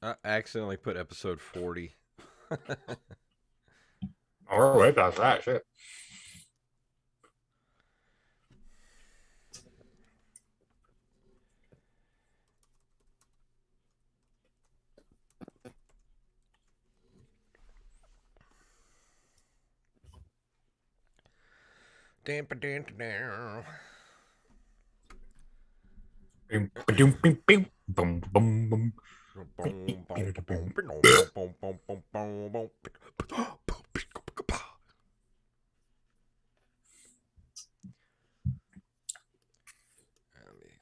I accidentally put episode 40. Oh, we're way past that shit. Damn, damn, damn. Boom, ba-doom, boom, boom, boom, boom, boom. I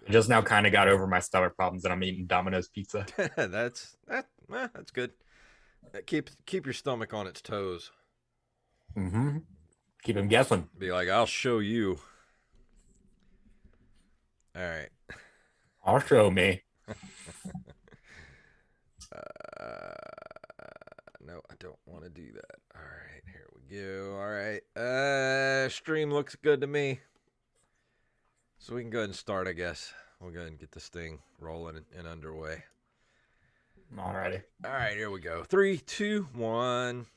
just now kind of got over my stomach problems and I'm eating Domino's pizza. That's good. Keep your stomach on its toes. Mm-hmm. Keep him guessing. Be like, I'll show you. All right. I'll show me. No, I don't want to do that. All right, here we go. All right. Stream looks good to me. So we can go ahead and start, I guess. We'll go ahead and get this thing rolling and underway. Alrighty. All right, here we go. 3, 2, 1.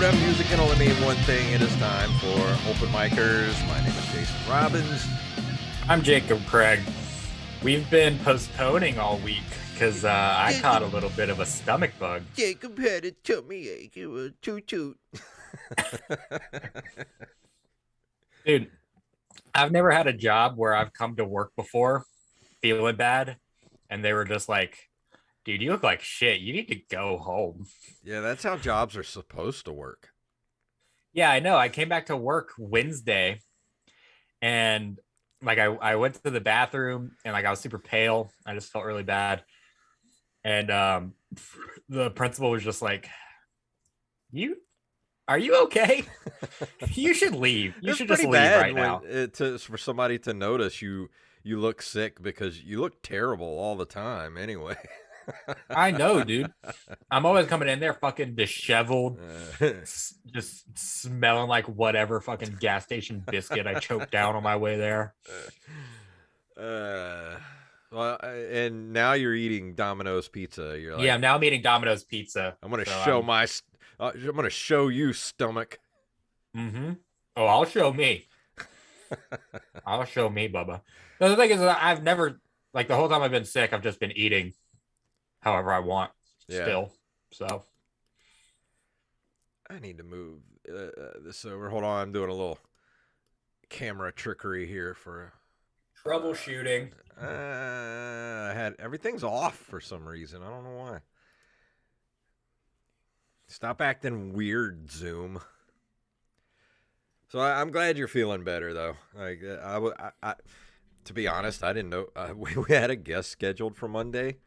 That music can only mean one thing. It is time for Open Micers. My name is Jason Robbins. I'm Jacob Craig. We've been postponing all week because I caught a little bit of a stomach bug. Jacob had a tummy ache. It was toot. Dude, I've never had a job where I've come to work before feeling bad and they were just like, dude, you look like shit. You need to go home. Yeah, that's how jobs are supposed to work. Yeah, I know. I came back to work Wednesday and like I went to the bathroom and like I was super pale. I just felt really bad. And the principal was just like, are you okay? You should leave. You It's should pretty just leave bad right now. for somebody to notice you look sick because you look terrible all the time anyway. I know, dude. I'm always coming in there fucking disheveled, just smelling like whatever fucking gas station biscuit I choked down on my way there. Well, and now you're eating Domino's pizza. You're like, Yeah, now I'm eating Domino's pizza. I'm gonna So show I'm gonna show you stomach. Mm-hmm. Oh, I'll show me. I'll show me, Bubba. The thing is, that I've never, like, the whole time I've been sick, I've just been eating however I want Yeah, still. So, I need to move this over. Hold on, I'm doing a little camera trickery here for troubleshooting. I had everything's off for some reason. I don't know why. Stop acting weird, Zoom. So I'm glad you're feeling better, though. Like to be honest, I didn't know we had a guest scheduled for Monday,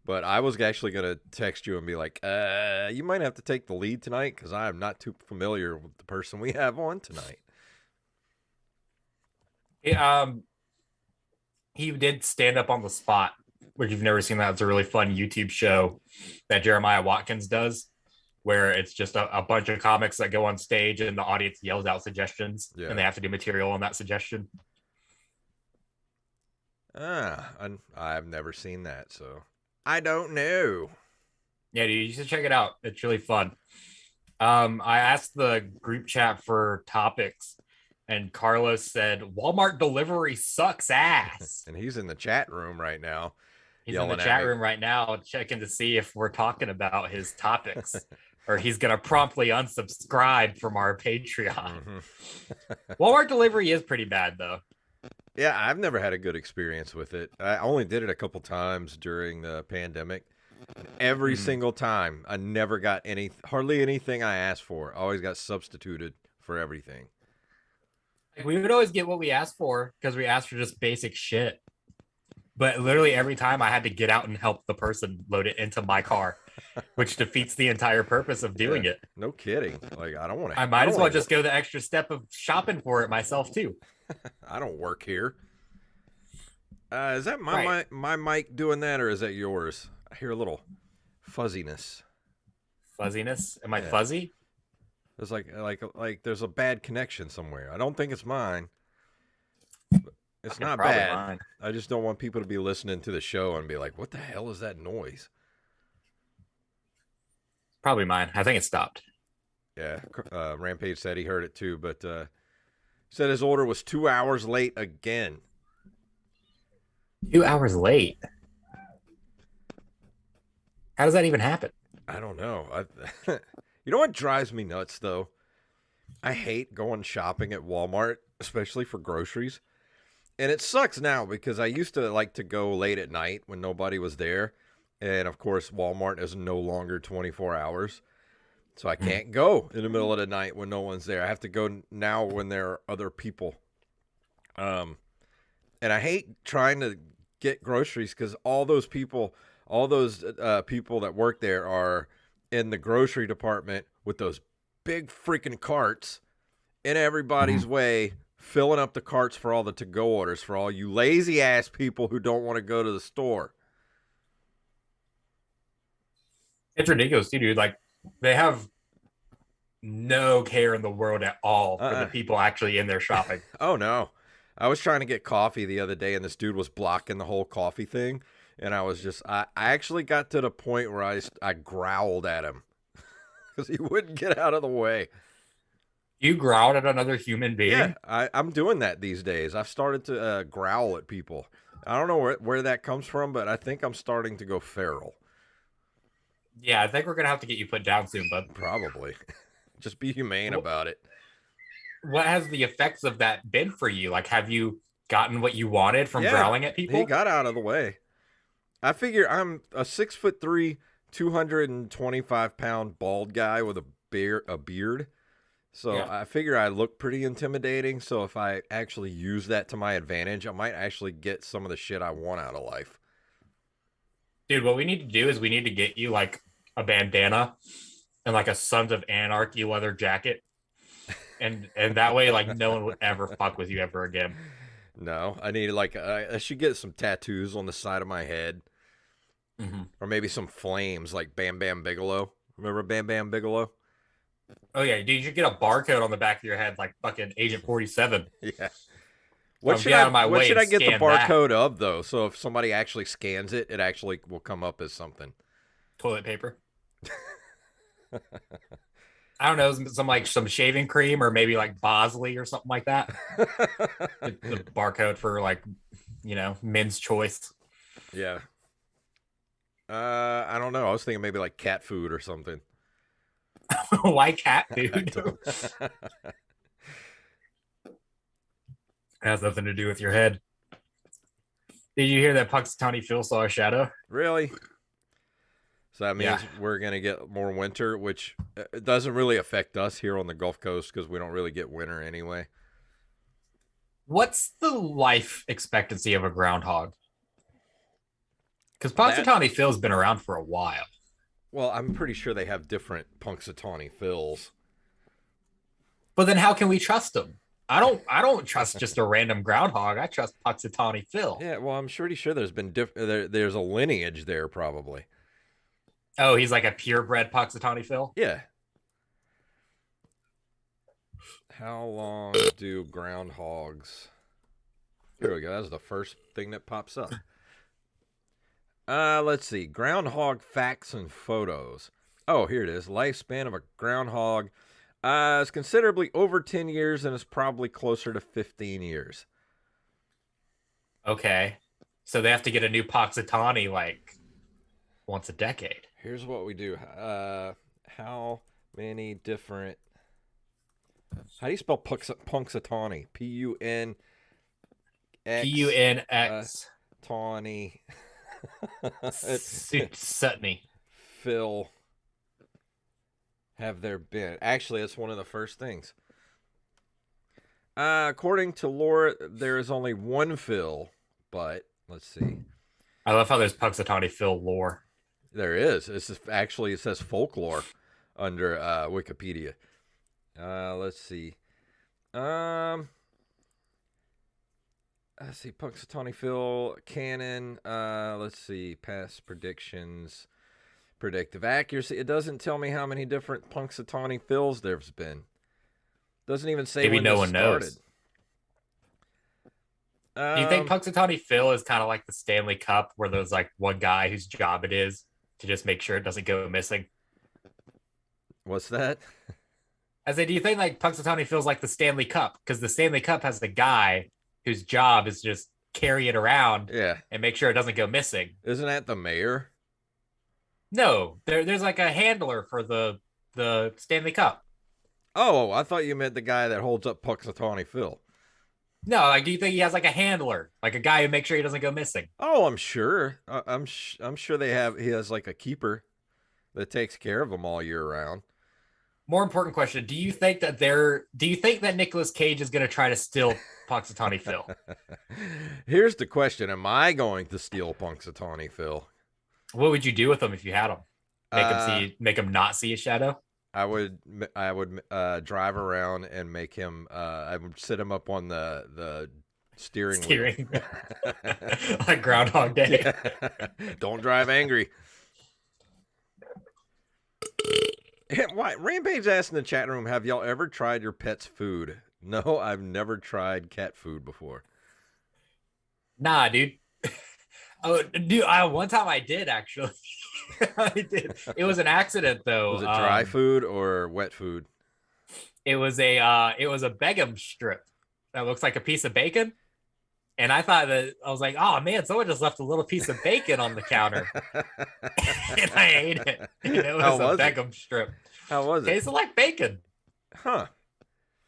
but I was actually gonna text you and be like, you might have to take the lead tonight because I am not too familiar with the person we have on tonight. He did stand up on the spot, which you've never seen. That it's a really fun YouTube show that Jeremiah Watkins does, where it's just a bunch of comics that go on stage and the audience yells out suggestions, Yeah. and they have to do material on that suggestion. I've never seen that, so I don't know. Yeah, dude, you should check it out. It's really fun. I asked the group chat for topics, and Carlos said Walmart delivery sucks ass. And he's in the chat room right now. He's in the chat room right now checking to see if we're talking about his topics, or he's gonna promptly unsubscribe from our Patreon. Mm-hmm. Walmart delivery is pretty bad though. Yeah, I've never had a good experience with it. I only did it a couple times during the pandemic. Every single time, I never got hardly anything I asked for. I always got substituted for everything. We would always get what we asked for because we asked for just basic shit. But literally every time I had to get out and help the person load it into my car, which defeats the entire purpose of doing it. No kidding. Like, I don't want to. I might as well just go the extra step of shopping for it myself too. I don't work here. Is that Right. my mic doing that, or is that yours? I hear a little fuzziness. Fuzziness. Am I Yeah, fuzzy? there's like there's a bad connection somewhere. I don't think it's mine. It's Fucking not probably bad. mine. I just don't want people to be listening to the show and be like, "What the hell is that noise?" Probably mine. I think it stopped. Yeah, Rampage said he heard it too, but said his order was 2 hours late again. 2 hours late. How does that even happen? I don't know. You know what drives me nuts though? I hate going shopping at Walmart, especially for groceries. And it sucks now because I used to like to go late at night when nobody was there. And of course, Walmart is no longer 24 hours. So I Mm. can't go in the middle of the night when no one's there. I have to go now when there are other people. Um, and I hate trying to get groceries because all those people that work there are in the grocery department with those big freaking carts in everybody's Mhm. way, filling up the carts for all the to-go orders for all you lazy ass people who don't want to go to the store. It's ridiculous, too, dude. Like, they have no care in the world at all for the Uh-uh. people actually in there shopping. Oh no. I was trying to get coffee the other day and this dude was blocking the whole coffee thing. And I actually got to the point where I growled at him because he wouldn't get out of the way. You growled at another human Yeah, being? I'm doing that these days. I've started to growl at people. I don't know where that comes from, but I think I'm starting to go feral. Yeah, I think we're gonna have to get you put down soon, bud. Probably. Just be humane about it. What has the effects of that been for you? Like, have you gotten what you wanted from Yeah, growling at he people? got out of the way. I figure I'm a 6'3", 225-pound bald guy with a beard. So Yeah. I figure I look pretty intimidating. So if I actually use that to my advantage, I might actually get some of the shit I want out of life. Dude, what we need to do is we need to get you like a bandana and like a Sons of Anarchy leather jacket. And that way, like, no one would ever fuck with you ever again. No, I need like I should get some tattoos on the side of my head, Mm-hmm. or maybe some flames like Bam Bam Bigelow. Remember Bam Bam Bigelow? Oh yeah, dude, you should get a barcode on the back of your head like fucking Agent 47. Yeah. Get out of my What way should and I get the scan that. barcode of though? So if somebody actually scans it, it actually will come up as something. Toilet paper. I don't know, some shaving cream or maybe like Bosley or something like that. The barcode for like, men's choice. Yeah. I don't know. I was thinking maybe like cat food or something. Why cat I food? don't. It has nothing to do with your head. Did you hear that Puxatawny Phil saw a shadow? Really? So that Yeah. means we're gonna get more winter, which it doesn't really affect us here on the Gulf Coast because we don't really get winter anyway. What's the life expectancy of a groundhog? Because That Puxatawny Phil's been around for a while. well, I'm pretty sure they have different Punxsutawney Phils. But then how can we trust him? I don't trust just a random groundhog. I trust Puxatawny Phil. Yeah, well, I'm pretty sure there's a lineage there probably. Oh, he's like a purebred Puxatawny Phil. Yeah. How long do groundhogs? Here we go. That's the first thing that pops up. Let's see. Groundhog facts and photos. Oh, here it is. Lifespan of a groundhog is considerably over 10 years and is probably closer to 15 years. Okay. So they have to get a new Puxatawny like once a decade. Here's what we do. How many different. How do you spell Punxsutawney? Punx. Punx Tawny. Sutney. Phil. Have there been? Actually, that's one of the first things. According to lore, there is only one Phil, but let's see. I love how there's Puxatawny Phil lore. There is. Actually, it says folklore under Wikipedia. Let's see. Let's see, Punxsutawney Phil, canon. Let's see, past predictions, predictive accuracy. It doesn't tell me how many different Punxsutawney Phils there's been. Doesn't even say Maybe when no this one started. knows. Do you think Um, Punxsutawney Phil is kind of like the Stanley Cup, where there's like one guy whose job it is to just make sure it doesn't go missing? what's that? I say, do you think like Punxsutawney Phil's like the Stanley Cup? Because the Stanley Cup has a guy whose job is just carry it around Yeah, and make sure it doesn't go missing. isn't that the mayor? No, there's like a handler for the Stanley Cup. Oh, I thought you meant the guy that holds up Punxsutawney Phil. No, like do you think he has like a handler, like a guy who makes sure he doesn't go missing? Oh, I'm sure. I'm sure they have. He has like a keeper that takes care of him all year round. More important question: Do you think that Nicolas Cage is going to try to steal Punxsutawney Phil? Here's the question: am I going to steal Punxsutawney Phil? What would you do with him if you had him? Uh, Make him not see a shadow. I would drive around and make him. I would sit him up on the steering wheel. Steering like Groundhog Day. Yeah. Don't drive angry. Why? Rampage asked in the chat room, have y'all ever tried your pet's food? No, I've never tried cat food before. Nah, dude. Oh, dude. One time I did actually. I did. It was an accident though. Was it dry food or wet food? It was a Begum strip that looks like a piece of bacon. And I thought that I was like, oh man, someone just left a little piece of bacon on the counter. And I ate it. And it was a Begum strip. How was it? Tasted like bacon. Huh.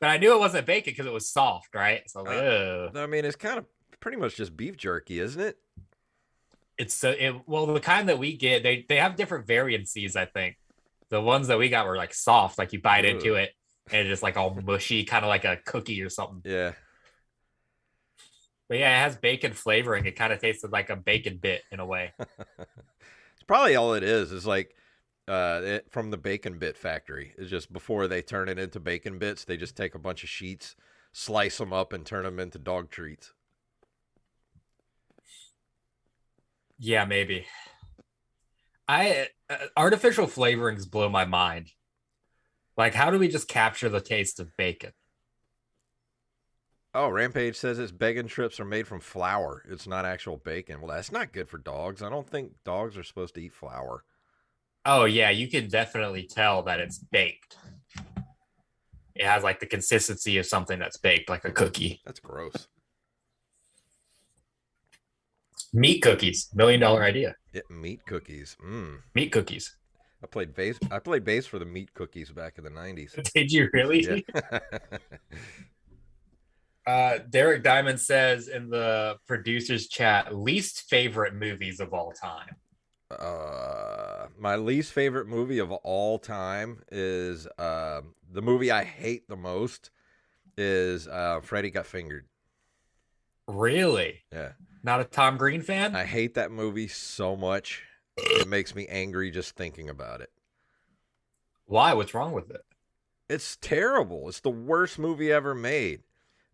But I knew it wasn't bacon because it was soft, right? So I was like, ugh. I mean, it's kind of pretty much just beef jerky, isn't it? Well, the kind that we get, they have different variancies, I think. The ones that we got were like soft, like you bite into it and it's just like all mushy, kind of like a cookie or something. Yeah. But yeah, it has bacon flavoring. It kind of tasted like a bacon bit in a way. It's probably all it is like from the Bacon Bit Factory. It's just before they turn it into bacon bits, they just take a bunch of sheets, slice them up, and turn them into dog treats. Yeah, maybe. Artificial flavorings blow my mind. Like, how do we just capture the taste of bacon? Oh, Rampage says its bacon strips are made from flour. It's not actual bacon. Well, that's not good for dogs. I don't think dogs are supposed to eat flour. Oh, yeah, you can definitely tell that it's baked. It has like the consistency of something that's baked, like a cookie. That's gross. Meat cookies, $1 million idea. Meat cookies. Meat cookies. I played bass for the meat cookies back in the 90s. Did you really? Yeah. Derek Diamond says in the producers chat, least favorite movies of all time. My least favorite movie of all time is the movie I hate the most is Freddy Got Fingered. Really? Yeah. Not a Tom Green fan? I hate that movie so much. It makes me angry just thinking about it. Why? What's wrong with it? It's terrible. It's the worst movie ever made.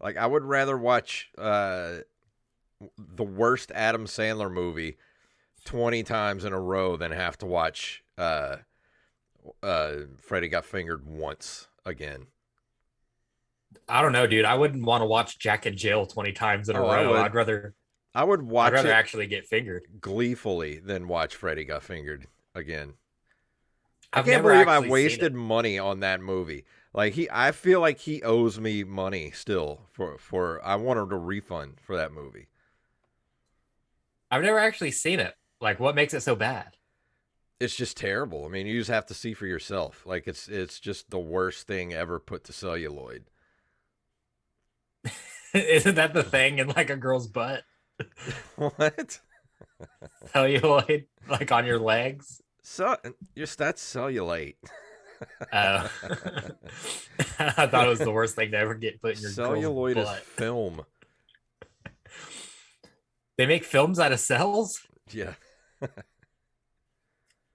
Like, I would rather watch the worst Adam Sandler movie 20 times in a row than have to watch Freddy Got Fingered once again. I don't know, dude. I wouldn't want to watch Jack and Jill 20 times in a row. I'd rather actually get fingered gleefully than watch Freddy Got Fingered again. I can't believe I wasted money on that movie. Like I feel like he owes me money still for I wanted a refund for that movie. I've never actually seen it. Like, what makes it so bad? It's just terrible. I mean, you just have to see for yourself. Like it's just the worst thing ever put to celluloid. Isn't that the thing in like a girl's butt? What? Celluloid, like on your legs? That's cellulite. I thought it was the worst thing to ever get put in your celluloid girl's butt. Is film. They make films out of cells? Yeah.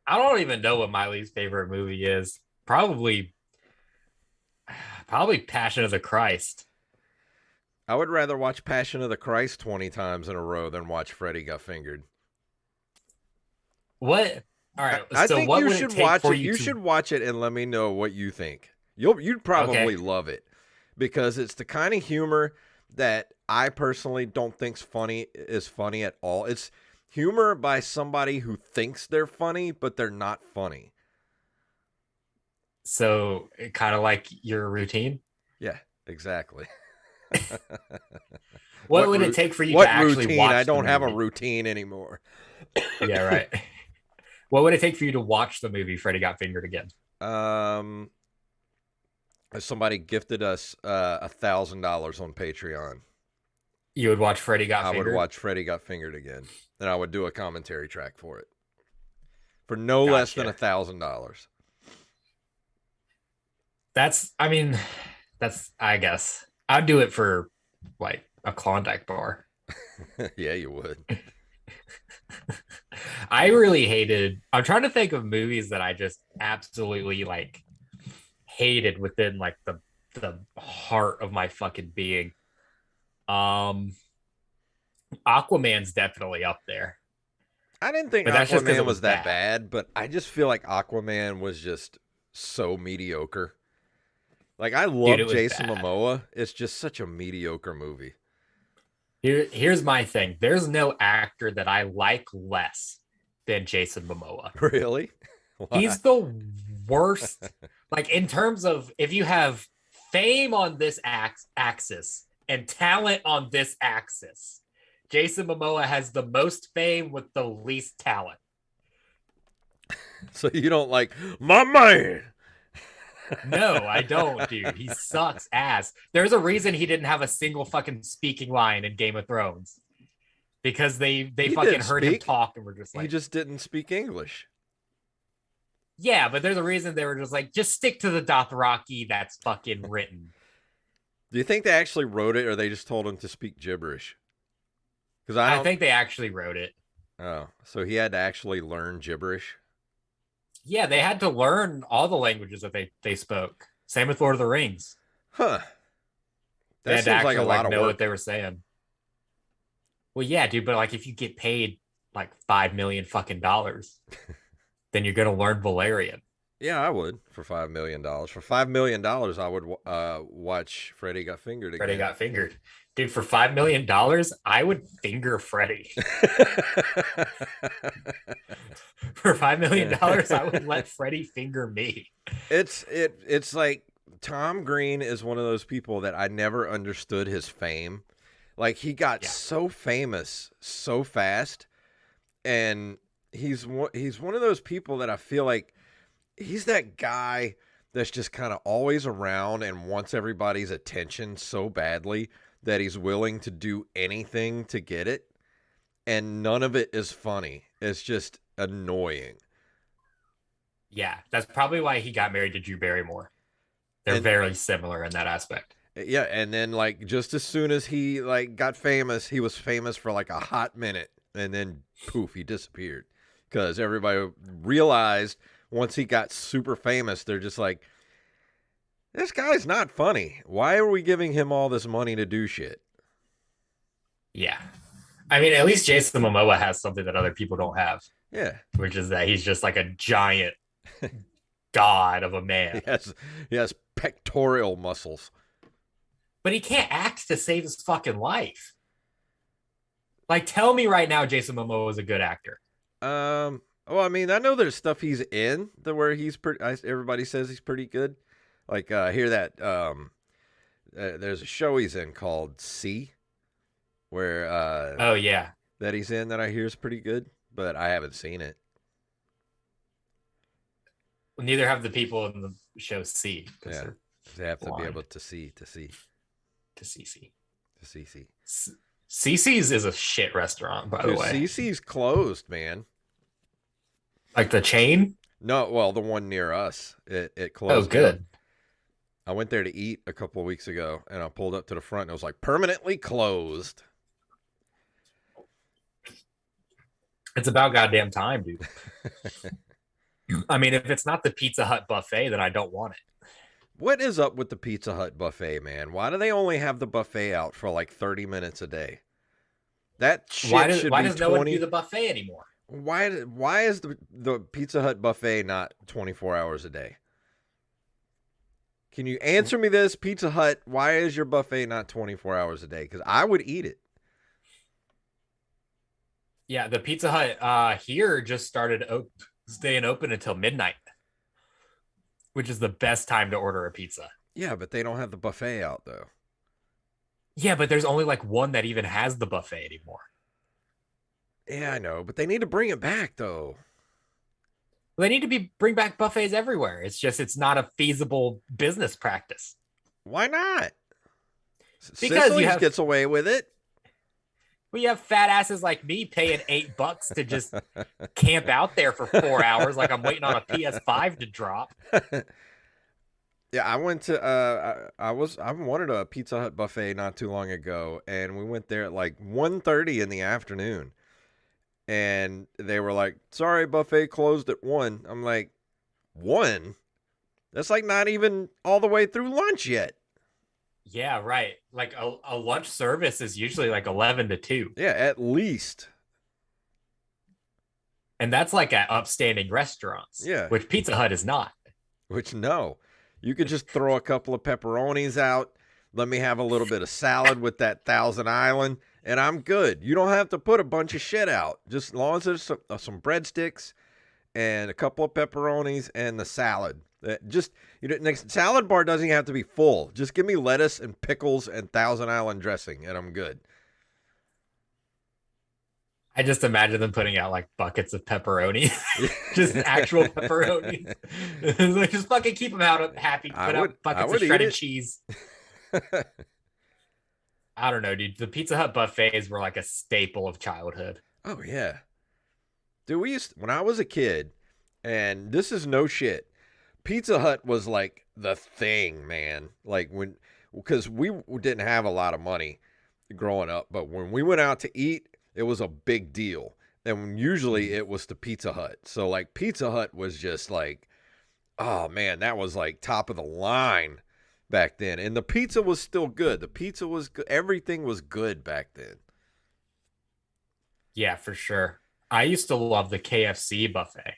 I don't even know what my least favorite movie is. Probably Passion of the Christ. I would rather watch Passion of the Christ 20 times in a row than watch Freddy Got Fingered. What? All right. I So think what you would it should take watch for it. you You to? should watch it and let me know what you think. You'd Okay. probably love it because it's the kind of humor that I personally don't think's funny is funny at all. It's humor by somebody who thinks they're funny, but they're not funny. So kind of like your routine. Yeah, exactly. What would it take for you to What actually routine? I watch the don't have a movie? routine anymore. Yeah, right. What would it take for you to watch the movie Freddy Got Fingered again? Um, if somebody gifted us $1,000 on Patreon, You would watch Freddy Got I would Fingered? watch Freddy Got Fingered again, and I would do a commentary track for it for no less than Gotcha. $1,000. I mean, I guess. I'd do it for like a Klondike bar. Yeah, you would. I really hated, I'm trying to think of movies that I just absolutely like hated within like the heart of my fucking being. Um, Aquaman's definitely up there, I didn't think but that's just because Aquaman it was was that bad. bad, but I just feel like Aquaman was just so mediocre. Like I Dude, love it was Jason bad. Momoa. It's just such a mediocre movie. Here's my thing. There's no actor that I like less than Jason Momoa. Really? Why? He's the worst. Like in terms of if you have fame on this axis and talent on this axis, Jason Momoa has the most fame with the least talent. So you don't like my man? No, I don't, dude. He sucks ass. There's a reason he didn't have a single fucking speaking line in Game of Thrones because they He fucking did heard him speak. talk and were just He like, just didn't speak English. yeah, but there's a reason they were just like, just stick to the Dothraki that's fucking written. Do you think they actually wrote it, or they just told him to speak gibberish? Because I I don't. think they actually wrote it. Oh, so he had to actually learn gibberish. Yeah, they had to learn all the languages that they spoke. Same with Lord of the Rings. Huh. They That had to seems like a actually lot like of know what work. they were saying. Well, yeah, dude, but like if you get paid like 5 million fucking dollars, then you're gonna learn Valerian. Yeah, I would for $5 million. For $5 million, I would watch Freddy Got Fingered Freddy again. got fingered. Dude, for $5 million, I would finger Freddy. For $5 million, I would let Freddy finger me. It's like Tom Green is one of those people that I never understood his fame. Like he got Yeah. so famous so fast, and he's one of those people that I feel like he's that guy that's just kind of always around and wants everybody's attention so badly that he's willing to do anything to get it, and none of it is funny. It's just annoying. Yeah, that's probably why he got married to Drew Barrymore. They're And very similar in that aspect. yeah, and then like just as soon as he like got famous, he was famous for like a hot minute, and then poof, he disappeared because everybody realized once he got super famous, they're just like, this guy's not funny. Why are we giving him all this money to do shit? Yeah. I mean, at least Jason Momoa has something that other people don't have, Yeah, which is that he's just like a giant god of a man. he has pectoral muscles. But he can't act to save his fucking life. Like, tell me right now, Jason Momoa is a good actor. Well, I mean, I know there's stuff he's in that where he's pretty. Everybody says he's pretty good. Like, hear that. There's a show he's in called C, where Oh yeah, that he's in that I hear is pretty good, but I haven't seen it. neither have the people in the show C because Yeah, they're they have to be blind able to see to CC. to see. CC's is a shit restaurant, by the Dude, way. CC's closed, man. Like the chain. No, well, the one near us, it closed. Oh, good. Down. I went there to eat a couple of weeks ago, and I pulled up to the front, and it was like permanently closed. It's about goddamn time, dude. I mean, if it's not the Pizza Hut buffet, then I don't want it. What is up with the Pizza Hut buffet, man? Why do they only have the buffet out for like 30 minutes a day? That shit should Why be does no one do 20. the buffet anymore? Why is the Pizza Hut buffet not 24 hours a day? Can you answer me this, Pizza Hut? Why is your buffet not 24 hours a day? Because I would eat it. Yeah, the Pizza Hut here just started staying open until midnight, which is the best time to order a pizza. Yeah, but they don't have the buffet out though. Yeah, but there's only like one that even has the buffet anymore. Yeah, I know, but they need to bring it back though. They need to bring back buffets everywhere. It's not a feasible business practice. Why not? Because Sicily's gets away with it. We have fat asses like me paying $8 to just camp out there for 4 hours like I'm waiting on a PS5 to drop. Yeah, I went to I wanted a Pizza Hut buffet not too long ago, and we went there at like 1:30 in the afternoon. And they were like, "Sorry, buffet closed at 1." I'm like, 1? That's like not even all the way through lunch yet. Yeah, right. Like a lunch service is usually like 11 to 2. Yeah, at least. And that's like at upstanding restaurants. Yeah. Which Pizza Hut is not. Which, no. You could just throw a couple of pepperonis out. Let me have a little bit of salad with that Thousand Island, and I'm good. You don't have to put a bunch of shit out. Just as long as there's some breadsticks and a couple of pepperonis and the salad. Next salad bar doesn't even have to be full. Just give me lettuce and pickles and Thousand Island dressing, and I'm good. I just imagine them putting out like buckets of pepperoni, just actual pepperoni. Like, just fucking keep them out happy. Put out buckets of shredded cheese. I don't know, dude. The Pizza Hut buffets were like a staple of childhood. Oh yeah, dude. When I was a kid, and this is no shit. Pizza Hut was like the thing, man. Like because we didn't have a lot of money growing up, but when we went out to eat, it was a big deal. And usually it was to Pizza Hut. So like Pizza Hut was just like, oh man, that was like top of the line back then. And the pizza was still good. The pizza was good. Everything was good back then. Yeah, for sure. I used to love the KFC buffet.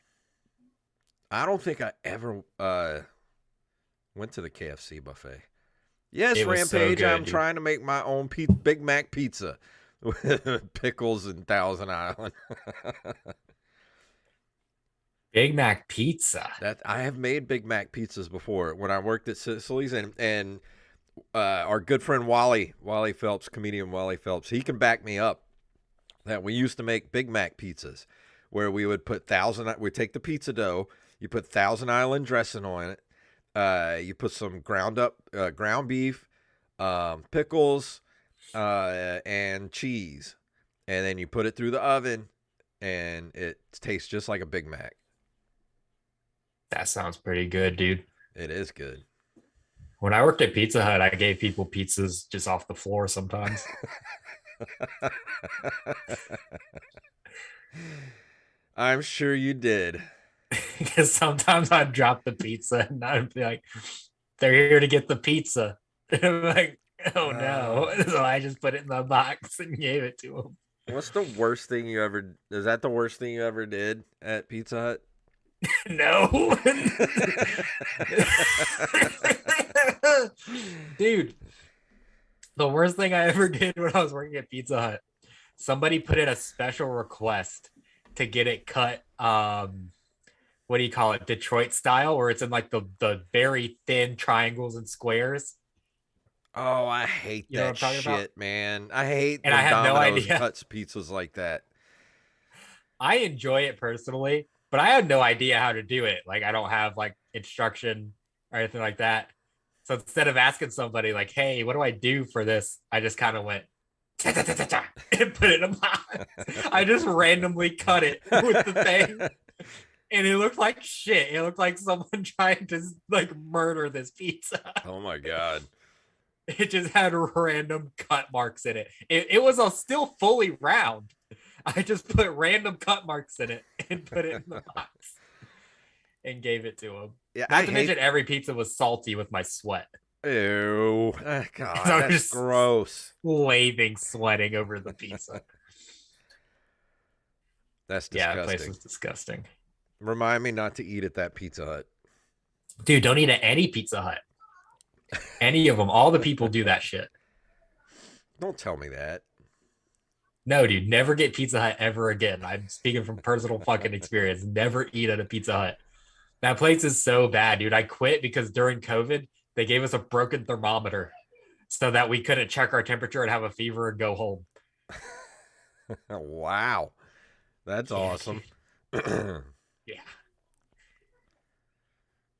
I don't think I ever went to the KFC buffet. Yes, Rampage, so I'm trying to make my own Big Mac pizza with pickles and Thousand Island. Big Mac pizza. That I have made Big Mac pizzas before when I worked at Sicily's, and our good friend Wally Phelps, comedian Wally Phelps, he can back me up that we used to make Big Mac pizzas where we would put we take the pizza dough, you put Thousand Island dressing on it, you put some ground beef, pickles, and cheese, and then you put it through the oven, and it tastes just like a Big Mac. That sounds pretty good, dude. It is good. When I worked at Pizza Hut, I gave people pizzas just off the floor sometimes. I'm sure you did. Because sometimes I'd drop the pizza and I'd be like, they're here to get the pizza. And I'm like, oh no. So I just put it in the box and gave it to them. What's the worst thing is that the worst thing you ever did at Pizza Hut? No. Dude, the worst thing I ever did when I was working at Pizza Hut, somebody put in a special request to get it cut, what do you call it, Detroit style, where it's in like the very thin triangles and squares. Oh, I hate that shit, man. I hate and I have Domino's no idea. cuts pizzas like that. I enjoy it personally, but I had no idea how to do it. Like, I don't have like instruction or anything like that. So instead of asking somebody like, hey, what do I do for this? I just kind of went and put it in a box. I just randomly cut it with the thing. And it looked like shit. It looked like someone trying to like murder this pizza. Oh my God. It just had random cut marks in it. It was still fully round. I just put random cut marks in it and put it in the box. and gave it to him. Yeah, Not to mention every pizza was salty with my sweat. Ew. God, So I that's was just gross. slaving, sweating over the pizza. That's Yeah, that place disgusting. was disgusting. Remind me not to eat at that Pizza Hut. Dude, don't eat at any Pizza Hut. Any of them. All the people do that shit. Don't tell me that. No, dude, never get Pizza Hut ever again. I'm speaking from personal fucking experience. Never eat at a Pizza Hut. That place is so bad, dude. I quit because during COVID, they gave us a broken thermometer so that we couldn't check our temperature and have a fever and go home. Wow. That's Yeah, awesome. dude. Yeah.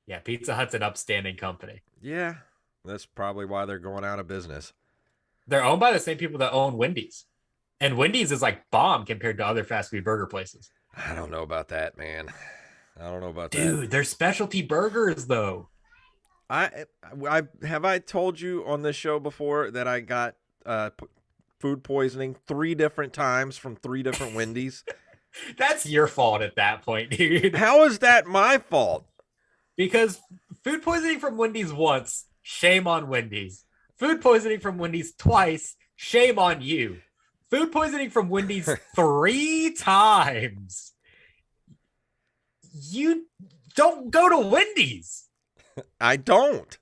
Yeah, Pizza Hut's an upstanding company. Yeah. That's probably why they're going out of business. They're owned by the same people that own Wendy's. And Wendy's is like bomb compared to other fast food burger places. I don't know about that, man. I don't know about that. Dude, they're specialty burgers though. I told you on this show before that I got food poisoning 3 different times from 3 different Wendy's. That's your fault at that point, dude. How is that my fault? Because food poisoning from Wendy's once, shame on Wendy's. Food poisoning from Wendy's twice, shame on you. Food poisoning from Wendy's 3 times. You don't go to Wendy's. I don't.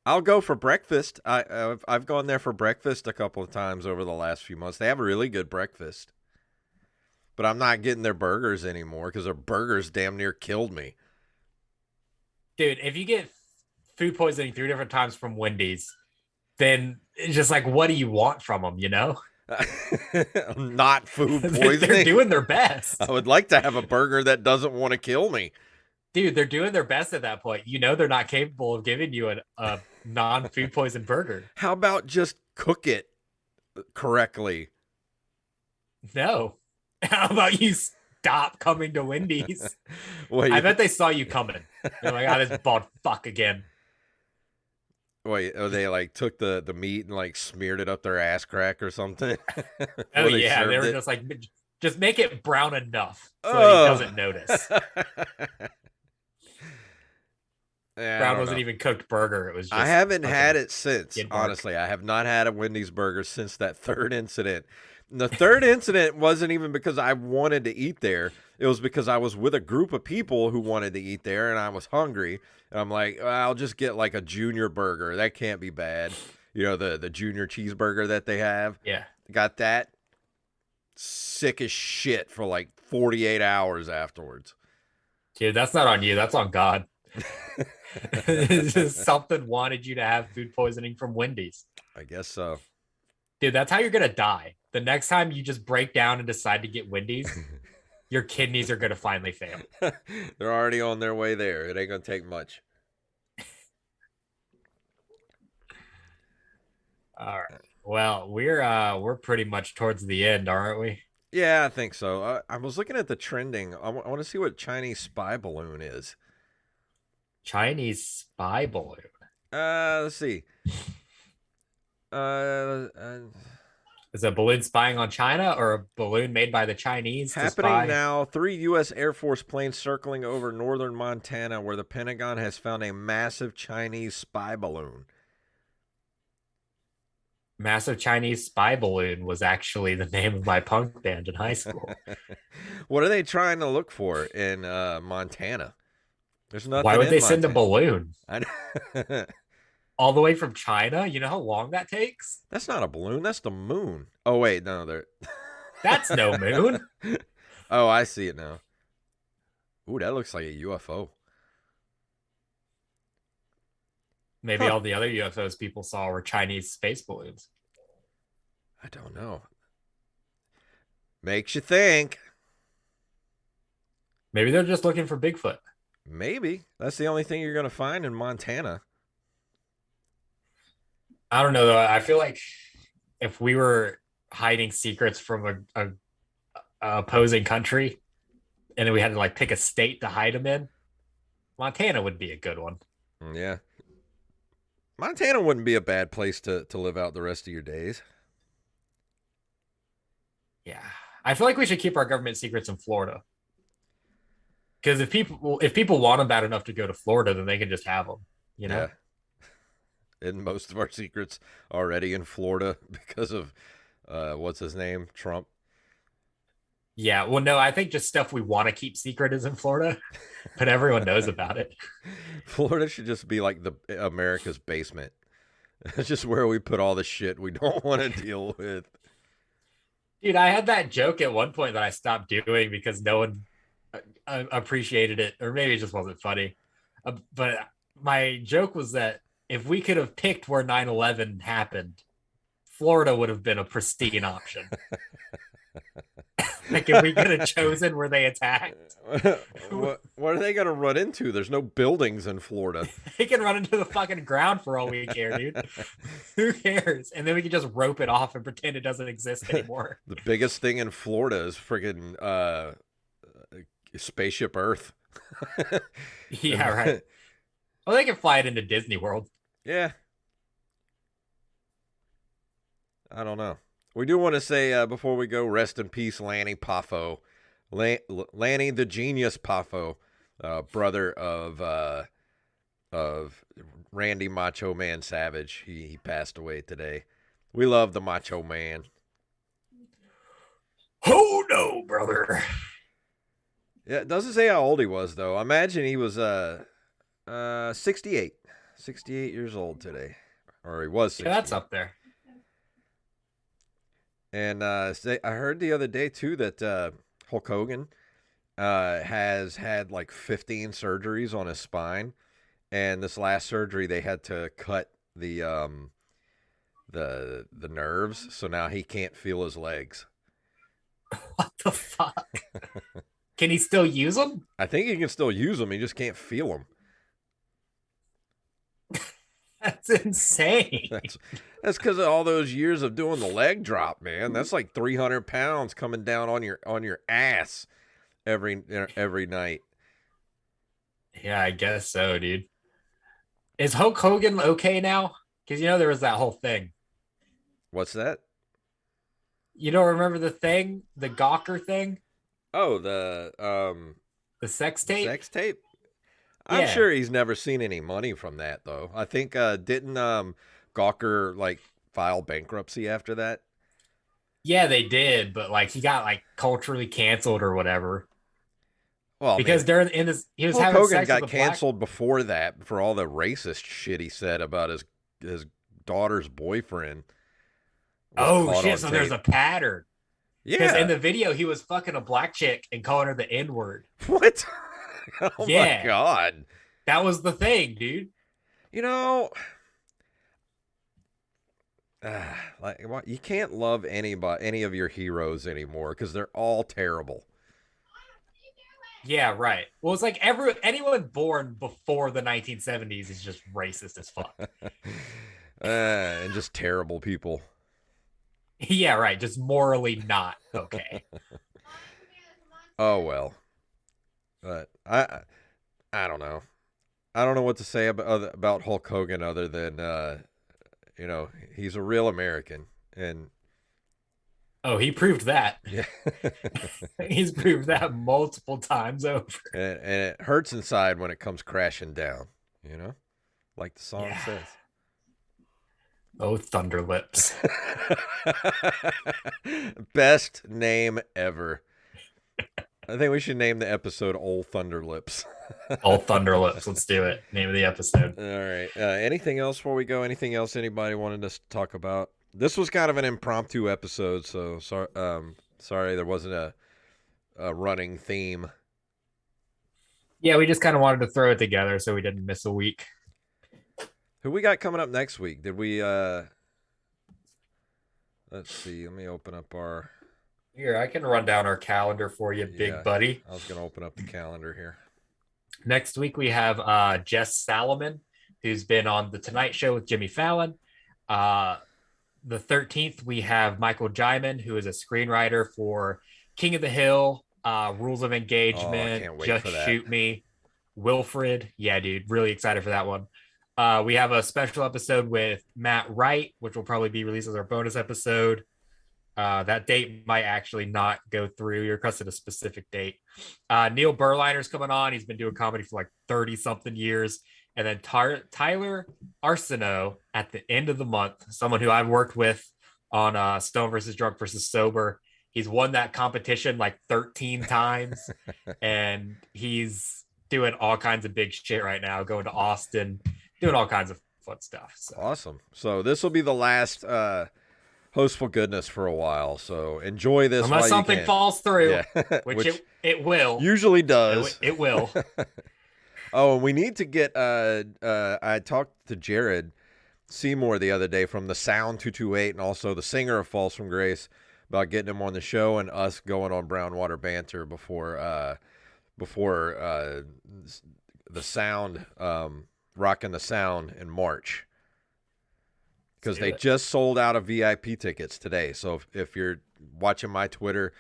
I'll go for breakfast. I've gone there for breakfast a couple of times over the last few months. They have a really good breakfast. But I'm not getting their burgers anymore because their burgers damn near killed me. Dude, if you get food poisoning 3 different times from Wendy's, then it's just like, what do you want from them, you know? Not food poisoning. They're doing their best. I would like to have a burger that doesn't want to kill me. Dude, they're doing their best at that point. You know they're not capable of giving you a non-food poison burger. How about just cook it correctly? No. How about you stop coming to Wendy's? Wait, I bet they saw you coming. They're like, this bald fuck again. Wait, they like took the meat and like smeared it up their ass crack or something? Oh they yeah, they were it? just like, just make it brown enough so that he doesn't notice. Yeah, Brown wasn't even cooked burger. It was just I haven't had it since. Mark. Honestly, I have not had a Wendy's burger since that 3rd incident. And the 3rd incident wasn't even because I wanted to eat there. It was because I was with a group of people who wanted to eat there and I was hungry. And I'm like, well, I'll just get like a junior burger. That can't be bad. You know, the junior cheeseburger that they have. Yeah. Got that. Sick as shit for like 48 hours afterwards. Dude, that's not on you. That's on God. Something wanted you to have food poisoning from Wendy's. I guess so. Dude, that's how you're going to die. The next time you just break down and decide to get Wendy's, your kidneys are going to finally fail. They're already on their way there. It ain't going to take much. All right. Well, we're pretty much towards the end, aren't we? Yeah, I think so. I was looking at the trending. I want to see what Chinese spy balloon is. Chinese spy balloon. Let's see. Is a balloon spying on China or a balloon made by the Chinese? Happening now. 3 U.S. Air Force planes circling over northern Montana, where the Pentagon has found a massive Chinese spy balloon. Massive Chinese spy balloon was actually the name of my punk band in high school. What are they trying to look for in Montana? There's nothing. Why would they Montana. Send a balloon? I All the way from China? You know how long that takes? That's not a balloon. That's the moon. Oh, wait. No, there. That's no moon. Oh, I see it now. Ooh, that looks like a UFO. Maybe all the other UFOs people saw were Chinese space balloons. I don't know. Makes you think. Maybe they're just looking for Bigfoot. Maybe. That's the only thing you're going to find in Montana. I don't know, though. I feel like if we were hiding secrets from a opposing country and then we had to like pick a state to hide them in, Montana would be a good one. Yeah. Montana wouldn't be a bad place to live out the rest of your days. Yeah. I feel like we should keep our government secrets in Florida. Because if people want them bad enough to go to Florida, then they can just have them. You know? Yeah. And most of our secrets already in Florida because of what's his name? Trump. Yeah. Well, no, I think just stuff we want to keep secret is in Florida, but everyone knows about it. Florida should just be like the America's basement. It's just where we put all the shit we don't want to deal with. Dude, I had that joke at one point that I stopped doing because no one appreciated it, or maybe it just wasn't funny. But my joke was that if we could have picked where 9/11 happened, Florida would have been a pristine option. Like if we could have chosen where they attacked, What are they going to run into? There's no buildings in Florida. they can run into the fucking ground for all we care, dude. Who cares? And then we can just rope it off and pretend it doesn't exist anymore. The biggest thing in Florida is friggin' Spaceship Earth. Yeah, right. Well, they can fly it into Disney World. Yeah. I don't know. We do want to say before we go, rest in peace, Lanny Poffo. Lanny the Genius Poffo, brother of Randy Macho Man Savage. He passed away today. We love the Macho Man. Oh no, brother. Yeah, it doesn't say how old he was though. I imagine he was 68. 68 years old today. Or he was 68. Yeah, that's up there. And I heard the other day too that Hulk Hogan has had like 15 surgeries on his spine, and this last surgery they had to cut the nerves, so now he can't feel his legs. What the fuck? Can he still use them? I think he can still use them. He just can't feel them. That's insane. That's because of all those years of doing the leg drop, man. That's like 300 pounds coming down on your ass every night. Yeah, I guess so, dude. Is Hulk Hogan okay now? Because there was that whole thing. What's that? You don't remember the thing, the Gawker thing, Oh, the sex tape? sex tape. I'm sure he's never seen any money from that though. I think didn't Gawker like file bankruptcy after that? Yeah, they did, but like he got like culturally canceled or whatever. Well, Because during in this, he was Hulk having Hogan sex got with a canceled before that for all the racist shit he said about his daughter's boyfriend. Oh shit! So there's a pattern. Because Yeah. in the video, he was fucking a black chick and calling her the N word. What? Oh Yeah. my god. That was the thing, dude. You know, like you can't love any of your heroes anymore because they're all terrible. Yeah, right. Well, it's like anyone born before the 1970s is just racist as fuck. And just terrible people. Yeah, right. Just morally not okay. Oh well. But I don't know. I don't know what to say about Hulk Hogan other than he's a real American, and Oh, he proved that. yeah. He's proved that multiple times over. And it hurts inside when it comes crashing down, like the song Yeah. says. Oh, Thunderlips. Best name ever. I think we should name the episode Old Thunderlips. All Thunderlips. Let's do it. Name of the episode. All right. Anything else before we go? Anything else anybody wanted us to talk about? This was kind of an impromptu episode, so sorry there wasn't a running theme. Yeah, we just kind of wanted to throw it together so we didn't miss a week. Who we got coming up next week? Did we let's see, let me open up our Here, I can run down our calendar for you, big buddy. I was gonna open up the calendar here. Next week we have Jess Salomon, who's been on The Tonight Show with Jimmy Fallon. The 13th, we have Michael Jaiman, who is a screenwriter for King of the Hill, Rules of Engagement, can't wait Just for that. Shoot Me, Wilfred. Yeah, dude, really excited for that one. We have a special episode with Matt Wright, which will probably be released as our bonus episode. That date might actually not go through. You requested a specific date. Neil Berliner's coming on. He's been doing comedy for like 30 something years. And then Tyler Arsenault at the end of the month, someone who I've worked with on Stone versus Drunk versus Sober. He's won that competition like 13 times. And he's doing all kinds of big shit right now, going to Austin, doing all kinds of fun stuff. So. Awesome. So this will be the last hostful goodness for a while. So enjoy this unless while something you can. falls through, Yeah. which it will. Usually does. It will. Oh, and we need to get I talked to Jared Seymour the other day from the Sound 228 and also the singer of Falls from Grace about getting him on the show and us going on Brownwater Banter before the Sound rocking the Sound in March. Because they just sold out of VIP tickets today. So if you're watching my Twitter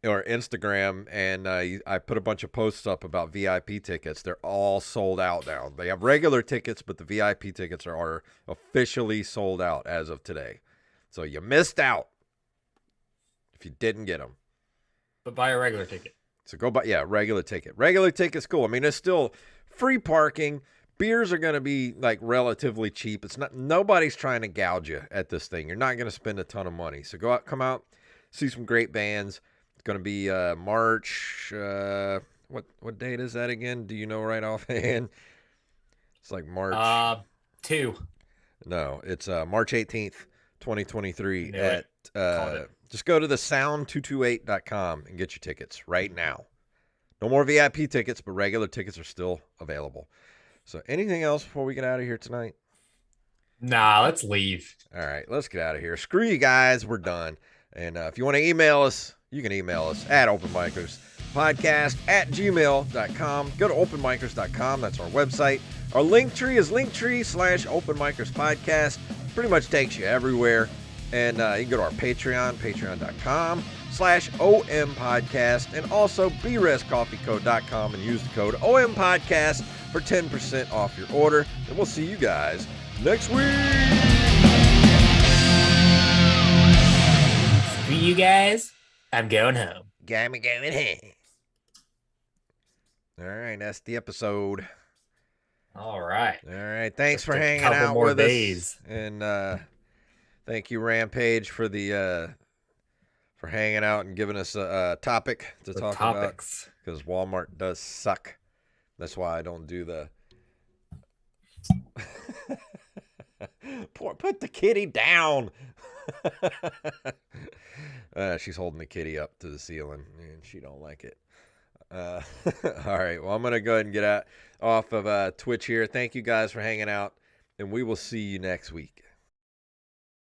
or Instagram and I put a bunch of posts up about VIP tickets, they're all sold out now. They have regular tickets, but the VIP tickets are officially sold out as of today. So you missed out if you didn't get them. But buy a regular ticket. So go buy, regular ticket. Regular ticket's cool. I mean, it's still free parking. Beers are going to be like relatively cheap. It's not, nobody's trying to gouge you at this thing. You're not going to spend a ton of money. So go out, come out, see some great bands. It's going to be March. What date is that again? Do you know right offhand? It's like March 2. No, it's March 18th, 2023 at just go to the sound228.com and get your tickets right now. No more VIP tickets, but regular tickets are still available. So anything else before we get out of here tonight? Nah, let's leave. All right, let's get out of here. Screw you guys. We're done. And if you want to email us, you can email us at openmicerspodcast@gmail.com. Go to openmicers.com. That's our website. Our link tree is linktree/openmicerspodcast. Pretty much takes you everywhere. And you can go to our Patreon, patreon.com/ompodcast. And also brescoffeeco.com and use the code ompodcast for 10% off your order. And we'll see you guys next week. See you guys. I'm going home. Got me going home. All right, that's the episode. All right. Thanks for hanging out with us. And thank you, Rampage, for the for hanging out and giving us a topic to talk about. Because Wal-Mart does suck. That's why I don't do the put the kitty down. She's holding the kitty up to the ceiling, and she don't like it. All right, well, I'm going to go ahead and get off of Twitch here. Thank you guys for hanging out, and we will see you next week.